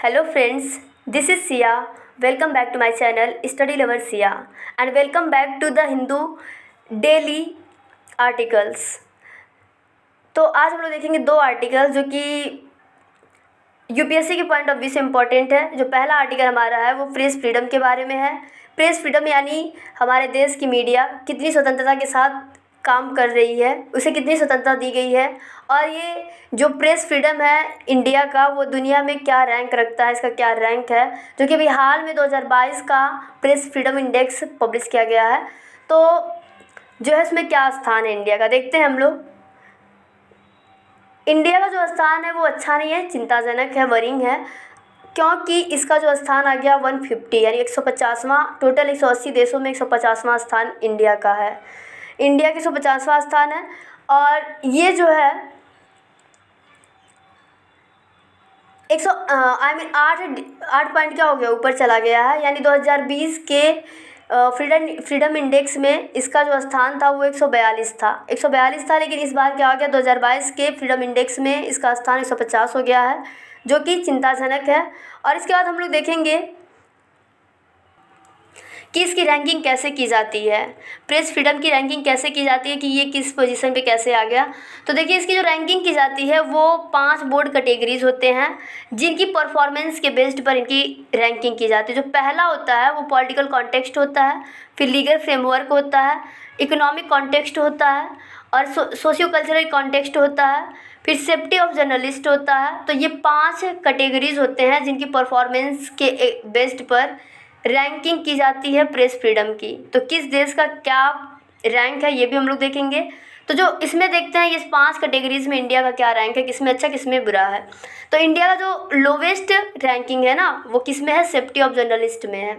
Hello friends, this is Sia. Welcome back to my channel Study Lover Sia and welcome back to the Hindu Daily Articles. तो आज हम लोग देखेंगे दो article जो कि यूपीएससी के पॉइंट ऑफ व्यू से इम्पोर्टेंट है। जो पहला आर्टिकल हमारा है वो प्रेस फ्रीडम के बारे में है। प्रेस फ्रीडम यानी हमारे देश की मीडिया कितनी स्वतंत्रता के साथ काम कर रही है, उसे कितनी स्वतंत्रता दी गई है और ये जो प्रेस फ्रीडम है इंडिया का वो दुनिया में क्या रैंक रखता है, इसका क्या रैंक है, जो कि अभी हाल में 2022 का प्रेस फ्रीडम इंडेक्स पब्लिश किया गया है। तो जो है इसमें क्या स्थान है इंडिया का, देखते हैं हम लोग। इंडिया का जो स्थान है वो अच्छा नहीं है, चिंताजनक है, वरिंग है, क्योंकि इसका जो स्थान आ गया 150 यानी 150वां, टोटल 180 देशों में 150वां स्थान इंडिया का है। इंडिया का 150वां स्थान है और ये जो है 8 पॉइंट क्या हो गया, ऊपर चला गया है। यानी 2020 के फ्रीडम इंडेक्स में इसका जो स्थान था वो 142 था, लेकिन इस बार क्या हो गया 2022 के फ्रीडम इंडेक्स में इसका स्थान 150 हो गया है, जो कि चिंताजनक है। और इसके बाद हम लोग देखेंगे कि इसकी रैंकिंग कैसे की जाती है, प्रेस फ्रीडम की रैंकिंग कैसे की जाती है कि ये किस पोजीशन पे कैसे आ गया। तो देखिए इसकी जो रैंकिंग की जाती है वो 5 बोर्ड कैटेगरीज होते हैं जिनकी परफॉर्मेंस के बेस्ड पर इनकी रैंकिंग की जाती है। जो पहला होता है वो पॉलिटिकल कॉन्टेक्स्ट होता है, फिर लीगल फ्रेमवर्क होता है, इकोनॉमिक कॉन्टेक्स्ट होता है और सोशियो कल्चरल कॉन्टेक्स्ट होता है, फिर सेफ्टी ऑफ जर्नलिस्ट होता है। तो ये 5 कैटेगरीज होते हैं जिनकी परफॉर्मेंस के बेस्ड पर रैंकिंग की जाती है प्रेस फ्रीडम की। तो किस देश का क्या रैंक है ये भी हम लोग देखेंगे। तो जो इसमें देखते हैं इस 5 कैटेगरीज में इंडिया का क्या रैंक है, किसमें अच्छा किसमें बुरा है। तो इंडिया का जो लोवेस्ट रैंकिंग है ना वो किस में है, सेफ्टी ऑफ जर्नलिस्ट में है।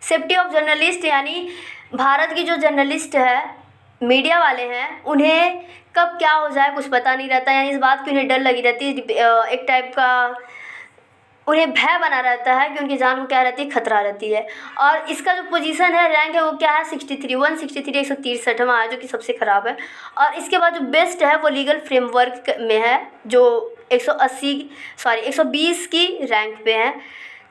सेफ्टी ऑफ जर्नलिस्ट यानी भारत की जो जर्नलिस्ट है, मीडिया वाले हैं, उन्हें कब क्या हो जाए कुछ पता नहीं रहता, यानी इस बात की उन्हें डर लगी रहती है, एक टाइप का उन्हें भय बना रहता है कि उनकी जान को क्या रहती है, खतरा रहती है। और इसका जो पोजीशन है, रैंक है वो क्या है 163 163वां है, जो कि सबसे ख़राब है। और इसके बाद जो बेस्ट है वो लीगल फ्रेमवर्क में है, जो 120 की रैंक पे है।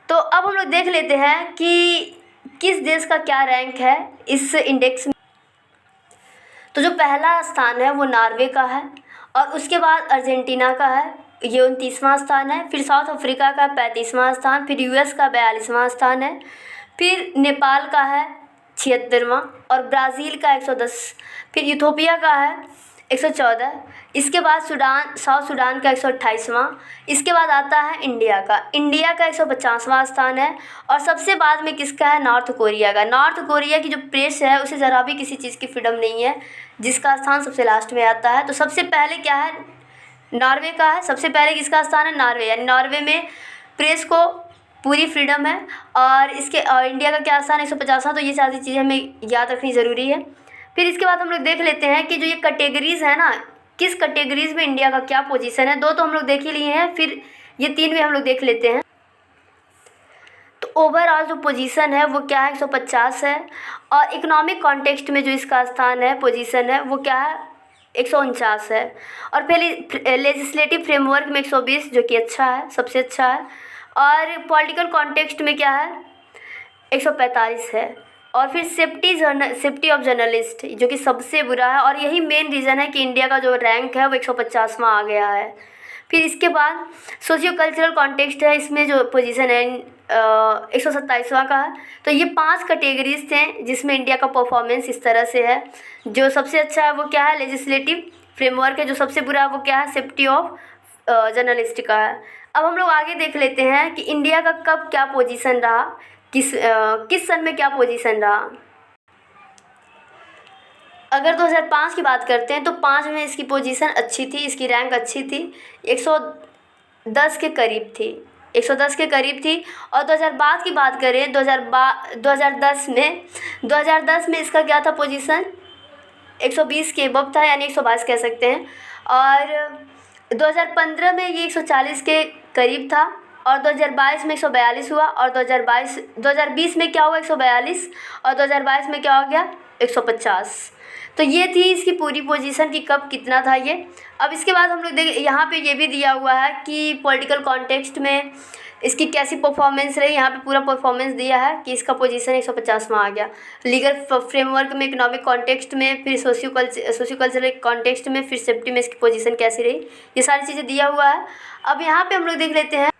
तो अब हम लोग देख लेते हैं कि किस देश का क्या रैंक है इस इंडेक्स में। तो जो पहला स्थान है वो नॉर्वे का है और उसके बाद अर्जेंटीना का है, ये 29वां स्थान है। फिर साउथ अफ्रीका का 35वां स्थान, फिर यूएस का 42वां स्थान है, फिर नेपाल का है 76वां और ब्राज़ील का 110, फिर इथोपिया का है 114, इसके बाद साउथ सूडान का 128वां, इसके बाद आता है इंडिया का 150वां स्थान है और सबसे बाद में किसका है, नॉर्थ कोरिया का। नॉर्थ कोरिया की जो प्रेस है उसे ज़रा भी किसी चीज़ की फ्रीडम नहीं है, जिसका स्थान सबसे लास्ट में आता है। तो सबसे पहले क्या है, नॉर्वे का है, सबसे पहले किसका स्थान है, नॉर्वे, यानी नॉर्वे में प्रेस को पूरी फ्रीडम है। और इंडिया का क्या स्थान है 150वां। तो ये सारी चीज़ें हमें याद रखनी ज़रूरी है। फिर इसके बाद हम लोग देख लेते हैं कि जो ये कैटेगरीज़ है ना, किस कैटेगरीज़ में इंडिया का क्या पोजीशन है। 2 तो हम लोग देख ही लिए हैं, फिर ये 3 भी हम लोग देख लेते हैं। तो ओवरऑल जो पोजीशन है वो क्या है, 150 है। और इकोनॉमिक कॉन्टेक्स्ट में जो इसका स्थान है, पोजीशन है, वो क्या है, 149 है। और पहले लेजिस्लेटिव फ्रेमवर्क में 120, जो कि अच्छा है, सबसे अच्छा है। और पॉलिटिकल कॉन्टेक्स्ट में क्या है, 145 है। और फिर सेफ्टी ऑफ जर्नलिस्ट, जो कि सबसे बुरा है। और यही मेन रीज़न है कि इंडिया का जो रैंक है वो 150वां आ गया है। फिर इसके बाद सोशियो कल्चरल कॉन्टेक्स्ट है, इसमें जो पोजीशन है 127वां का है। तो ये 5 कैटेगरीज थे जिसमें इंडिया का परफॉर्मेंस इस तरह से है। जो सबसे अच्छा है वो क्या है, लेजिस्लेटिव फ्रेमवर्क है। जो सबसे बुरा है वो क्या है, सेफ्टी ऑफ जर्नलिस्ट का है। अब हम लोग आगे देख लेते हैं कि इंडिया का कब क्या पोजीशन रहा, किस सन में क्या पोजीशन रहा। अगर 2005 की बात करते हैं तो 5 में इसकी पोजीशन अच्छी थी, इसकी रैंक अच्छी थी, 110 के करीब थी, 110 के करीब थी। और 2000 की बात करें 2010 में इसका क्या था पोजीशन, 120 के अबव था, यानी 122 कह सकते हैं। और 2015 में ये 140 के करीब था और 2022 में 142 हुआ। और 2020 में क्या हुआ, 142, और 2022 में क्या हो गया, 150। तो ये थी इसकी पूरी पोजीशन कि कब कितना था ये। अब इसके बाद हम लोग देख यहाँ पे ये भी दिया हुआ है कि पॉलिटिकल कॉन्टेक्स्ट में इसकी कैसी परफॉर्मेंस रही। यहाँ पे पूरा परफॉर्मेंस दिया है कि इसका पोजीशन 150वां आ गया। लीगल फ्रेमवर्क में, इकोनॉमिक कॉन्टेक्स्ट में, फिर सोशियो कल्चरल कॉन्टेक्स्ट में, फिर सेफ्टी में इसकी पोजीशन कैसी रही, ये सारी चीज़ें दिया हुआ है। अब यहाँ पे हम लोग देख लेते हैं,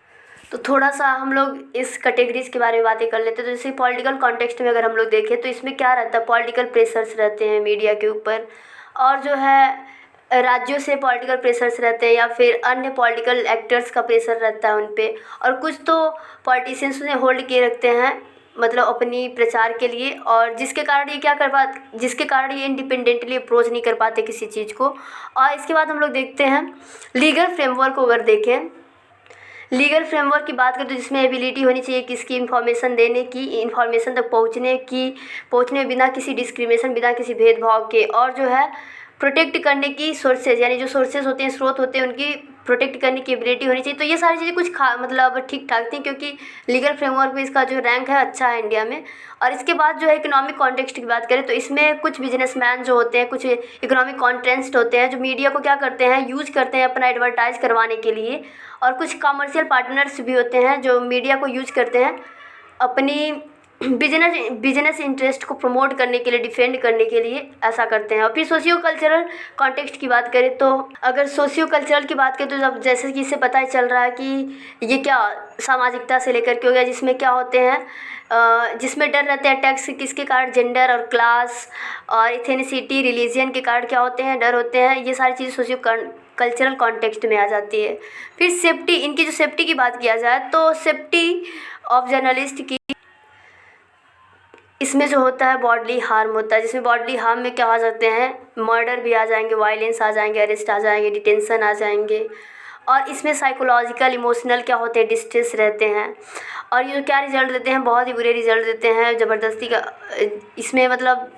तो थोड़ा सा हम लोग इस कैटेगरीज के बारे में बातें कर लेते हैं। तो जैसे पॉलिटिकल कॉन्टेक्स्ट में अगर हम लोग देखें तो इसमें क्या रहता है, पॉलिटिकल प्रेशर्स रहते हैं मीडिया के ऊपर, और जो है राज्यों से पॉलिटिकल प्रेशर्स रहते हैं या फिर अन्य पॉलिटिकल एक्टर्स का प्रेशर रहता है उन पे, और कुछ तो पॉलिटिशियंस ने होल्ड किए रखते हैं मतलब अपनी प्रचार के लिए, और जिसके कारण ये इंडिपेंडेंटली अप्रोच नहीं कर पाते किसी चीज़ को। और इसके बाद हम लोग देखते हैं लीगल फ्रेमवर्क को। अगर देखें लीगल फ्रेमवर्क की बात करें तो जिसमें एबिलिटी होनी चाहिए किसकी, इन्फॉर्मेशन देने की, इन्फॉर्मेशन तक पहुँचने बिना किसी डिस्क्रिमिनेशन, बिना किसी भेदभाव के, और जो है प्रोटेक्ट करने की सोर्सेज, यानी जो सोर्सेज होते हैं, स्रोत होते हैं, उनकी प्रोटेक्ट करने की एबिलिटी होनी चाहिए। तो ये सारी चीज़ें कुछ मतलब ठीक ठाक थी, क्योंकि लीगल फ्रेमवर्क में इसका जो रैंक है अच्छा है इंडिया में। और इसके बाद जो है इकोनॉमिक कॉन्टेक्स्ट की बात करें तो इसमें कुछ बिजनेसमैन जो होते हैं, कुछ इकोनॉमिक कॉन्टेक्स्ट होते हैं जो मीडिया को क्या करते हैं, यूज करते हैं अपना एडवर्टाइज करवाने के लिए, और कुछ कमर्शियल पार्टनर्स भी होते हैं जो मीडिया को यूज करते हैं अपनी बिजनेस इंटरेस्ट को प्रमोट करने के लिए, डिफेंड करने के लिए ऐसा करते हैं। और फिर सोशियो कल्चरल कॉन्टेक्स्ट की बात करें तो अगर सोशियो कल्चरल की बात करें तो जब जैसे कि इससे पता चल रहा है कि ये क्या सामाजिकता से लेकर के हो गया, जिसमें क्या होते हैं, जिसमें डर रहते हैं टैक्स किसके कारण, जेंडर और क्लास और इथेनिसिटी, रिलीजन के कारण क्या होते हैं, डर होते हैं। ये सारी चीज़ें सोशियो कल्चरल कॉन्टेक्स्ट में आ जाती है। फिर सेफ्टी, इनकी जो सेफ्टी की बात किया जाए तो सेफ्टी ऑफ जर्नलिस्ट की, इसमें जो होता है बॉडली हार्म होता है, जिसमें बॉडली हार्म में क्या आ जाते हैं, मर्डर भी आ जाएंगे, वायलेंस आ जाएंगे, अरेस्ट आ जाएंगे, डिटेंशन आ जाएंगे। और इसमें साइकोलॉजिकल इमोशनल क्या होते हैं, डिस्ट्रेस रहते हैं। और ये जो क्या रिज़ल्ट देते हैं, बहुत ही बुरे रिज़ल्ट देते हैं, ज़बरदस्ती का इसमें मतलब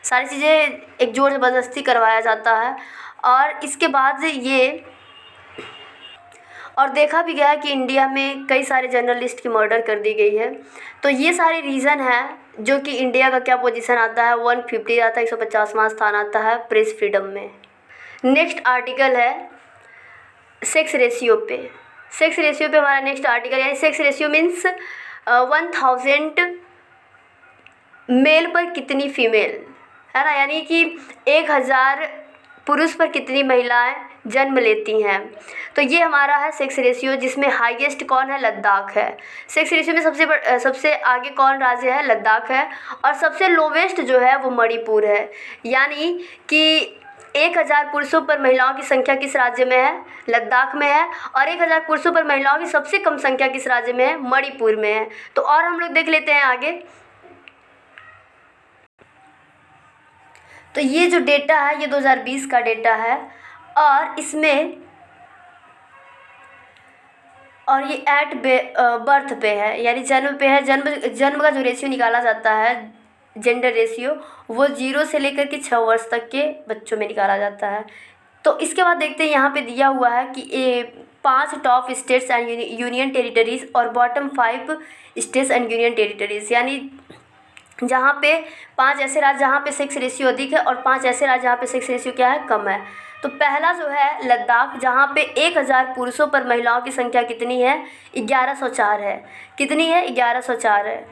सारी चीज़ें एक ज़ोर ज़बरदस्ती करवाया जाता है। और इसके बाद ये और देखा भी गया कि इंडिया में कई सारे जर्नलिस्ट की मर्डर कर दी गई है। तो ये सारे रीज़न हैं जो कि इंडिया का क्या पोजीशन आता है, 150 आता है, 150वां स्थान आता है प्रेस फ्रीडम में। नेक्स्ट आर्टिकल है सेक्स रेशियो पे। सेक्स रेशियो पे हमारा नेक्स्ट आर्टिकल, यानी सेक्स रेशियो मीन्स 1000 मेल पर कितनी फीमेल, है ना, यानी कि 1000 पुरुष पर कितनी महिलाएं जन्म लेती हैं। तो ये हमारा है सेक्स रेशियो, जिसमें हाईएस्ट कौन है, लद्दाख है। सेक्स रेशियो में सबसे आगे कौन राज्य है, लद्दाख है। और सबसे लोवेस्ट जो है वो मणिपुर है, यानी कि 1000 पुरुषों पर महिलाओं की संख्या किस राज्य में है, लद्दाख में है। और 1000 पुरुषों पर महिलाओं की सबसे कम संख्या किस राज्य में है, मणिपुर में है। तो और हम लोग देख लेते हैं आगे। तो ये जो डेटा है ये 2020 का डेटा है, और इसमें और ये एट बर्थ पे है, यानी जन्म पे है। जन्म का जो रेशियो निकाला जाता है, जेंडर रेशियो, वो 0 से लेकर के 6 वर्ष तक के बच्चों में निकाला जाता है। तो इसके बाद देखते हैं, यहाँ पे दिया हुआ है कि 5 top states and union territories और bottom 5 states and union territories, यानी जहाँ पे 5 ऐसे राज्य जहाँ पे सेक्स रेशियो अधिक है और 5 ऐसे राज्य जहाँ पे सेक्स रेशियो क्या है, कम है। तो पहला जो है लद्दाख, जहाँ पे 1000 पुरुषों पर महिलाओं की संख्या कितनी है, 1104 है। कितनी है, 1104 है।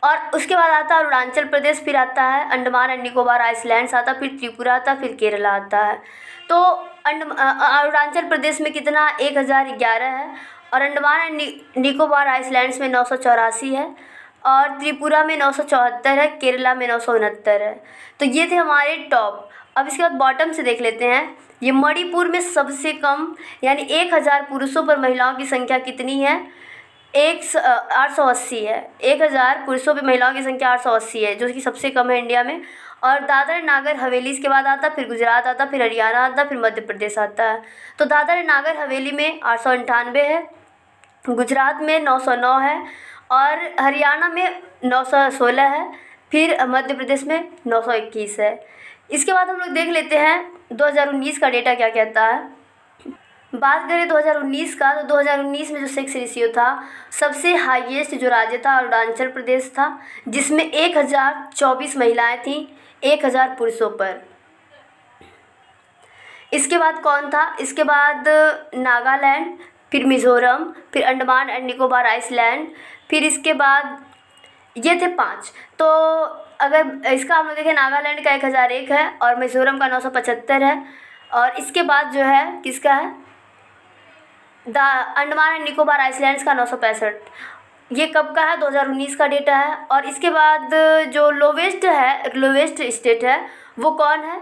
और उसके बाद आता है अरुणाचल प्रदेश, फिर आता है अंडमान एंड निकोबार आइसलैंड्स आता है, फिर त्रिपुरा आता है, फिर केरला आता है। तो अरुणाचल प्रदेश में कितना, 1011 है, और अंडमान एंड निकोबार आइसलैंड्स में 984 है, और त्रिपुरा में 974 है, केरला में 969 है। तो ये थे हमारे टॉप। अब इसके बाद बॉटम से देख लेते हैं। ये मणिपुर में सबसे कम, यानी 1000 पुरुषों पर महिलाओं की संख्या कितनी है, 880 है। 1000 पुरुषों पर महिलाओं की संख्या 880 है, जो कि सबसे कम है इंडिया में। और दादर नागर हवेली इसके बाद आता, फिर गुजरात आता, फिर हरियाणा आता, फिर मध्य प्रदेश आता है। तो दादर नागर हवेली में 898 है, गुजरात में 909 है, और हरियाणा में 916 है, फिर मध्य प्रदेश में 921 है। इसके बाद हम लोग देख लेते हैं 2019 का डेटा क्या कहता है। बात करें 2019 का, तो 2019 में जो सेक्स रेशियो था, सबसे हाईएस्ट जो राज्य था अरुणाचल प्रदेश था, जिसमें 1024 महिलाएं थीं 1000 पुरुषों पर। इसके बाद कौन था, इसके बाद नागालैंड, फिर मिज़ोरम, फिर अंडमान एंड निकोबार आइसलैंड, फिर इसके बाद ये थे 5। तो अगर इसका हम लोग देखें, नागालैंड का 1001 है और मिज़ोरम का 975 है, और इसके बाद जो है किसका है, the Andaman and Nicobar islands का 965। ये कब का है, 2019 का डेटा है। और इसके बाद जो लोवेस्ट स्टेट है वो कौन है,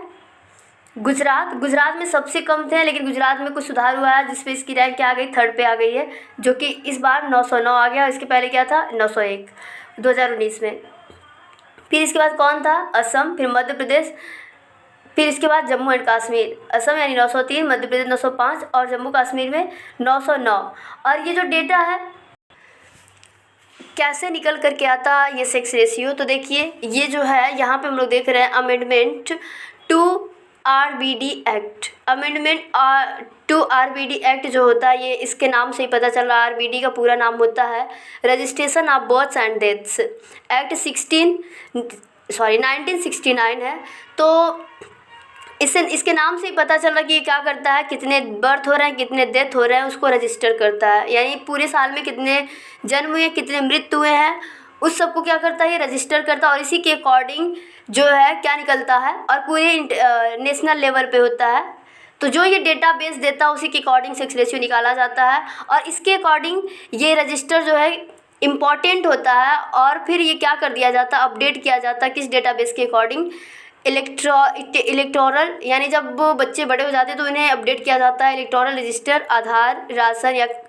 गुजरात। गुजरात में सबसे कम थे, लेकिन गुजरात में कुछ सुधार हुआ है जिसपे इसकी रैंक क्या आ गई, 3rd पे आ गई है, जो कि इस बार 909 आ गया, और इसके पहले क्या था, 901 2019 में। फिर इसके बाद कौन था, असम, फिर मध्य प्रदेश, फिर इसके बाद जम्मू एंड कश्मीर। असम यानी 903, मध्य प्रदेश 905 और जम्मू कश्मीर में 909। और ये जो डेटा है कैसे निकल कर के आता ये सेक्स रेशियो, तो देखिए ये जो है यहाँ पे हम लोग देख रहे हैं amendment to RBD act. Amendment to RBD act जो होता है, ये इसके नाम से ही पता चल रहा है, RBD का पूरा नाम होता है registration of births and deaths act 1969 है। तो इसके नाम से ही पता चल रहा है कि ये क्या करता है, कितने बर्थ हो रहे हैं, कितने डेथ हो रहे हैं, उसको रजिस्टर करता है। यानी पूरे साल में कितने जन्म हुए, कितने मृत्यु हुए हैं, उस सब को क्या करता है, ये रजिस्टर करता है, और इसी के अकॉर्डिंग जो है क्या निकलता है, और पूरे नेशनल लेवल पे होता है। तो जो ये डेटाबेस देता है उसी के अकॉर्डिंग सेक्स रेशियो निकाला जाता है, और इसके अकॉर्डिंग ये रजिस्टर जो है इम्पॉर्टेंट होता है, और फिर ये क्या कर दिया जाता है, अपडेट किया जाता है किस डेटाबेस के अकॉर्डिंग, इलेक्टोरल, यानी जब बच्चे बड़े हो जाते हैं तो इन्हें अपडेट किया जाता है इलेक्टोरल रजिस्टर, आधार,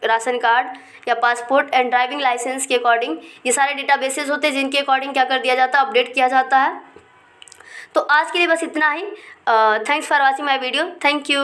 राशन कार्ड या पासपोर्ट एंड ड्राइविंग लाइसेंस के अकॉर्डिंग। ये सारे डेटाबेसेस होते हैं जिनके अकॉर्डिंग क्या कर दिया जाता है, अपडेट किया जाता है। तो आज के लिए बस इतना ही। Thanks for watching my video. Thank you.